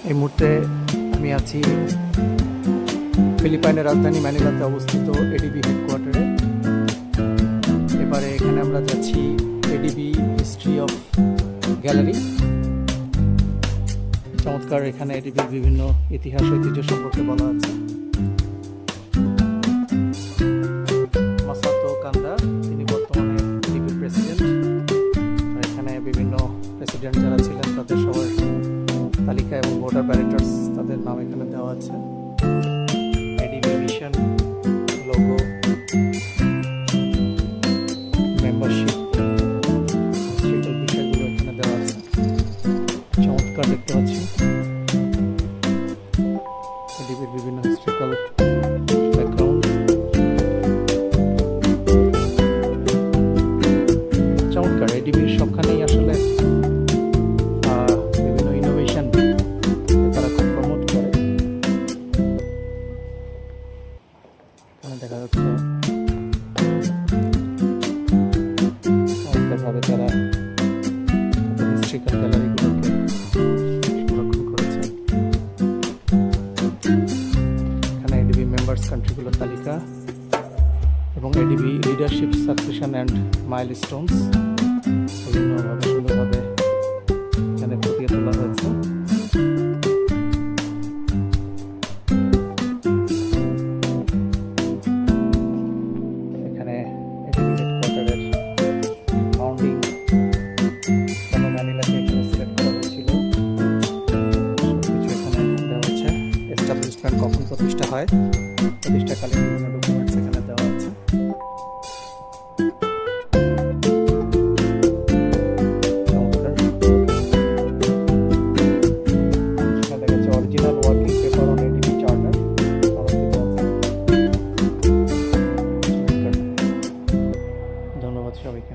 এই মুহূর্তে আমি আছি ফিলিপাইনের রাজধানী ম্যানিলাতে অবস্থিত এডিবি হেডকোয়ার্টারে। এবারে এখানে আমরা যাচ্ছি এডিবি হিস্ট্রি অফ গ্যালারি। চমৎকার, এখানে এডিবির বিভিন্ন ইতিহাস ঐতিহ্য সম্পর্কে বলা আছে। মাসাতো কান্দা, তিনি বর্তমানে এডিবির প্রেসিডেন্ট। এখানে বিভিন্ন প্রেসিডেন্ট যারা ছিলেন তাদের সবার তালিকা এবং বোর্ড অফ ডাইরেক্টরস তাদের নাম এখানে দেওয়া আছে। এডিবি মিশন, লোগো, মেম্বারশিপ, সেটার বিষয়গুলো এখানে দেওয়া আছে। চমৎকার দেখতে পাচ্ছি এডিবির বিভিন্ন হিস্ট্রিক্যাল ব্যাকগ্রাউন্ড। চমৎকার, এডিবির সবখানেই আসলে বিভিন্ন ইনোভেশন তারা খুব প্রমোট করে। এখানে দেখা যাচ্ছে চমৎকারভাবে তারা হিস্ট্রিক্যাল গ্যালারিগুলোকে সংরক্ষণ করেছে। এখানে এডিবি মেম্বার্স কান্ট্রিগুলোর তালিকা এবং ADB leadership succession and milestones বিভিন্নভাবে সুন্দরভাবে এখানে ফুটিয়ে তোলা হয়েছে। এখানে এডিবি হেডকোয়ার্টারের ফাউন্ডিং কেন ম্যানিলাকে এখানে সিলেক্ট করা হয়েছিল সবকিছু এখানে দেওয়া হচ্ছে। এস্টাবলিশমেন্ট কখন প্রতিষ্ঠা হয়, প্রতিষ্ঠাকালীন বিভিন্ন ডকুমেন্টস এখানে দেওয়া আছে। Original working paper on ADB charter ধন্যবাদ সবাইকে।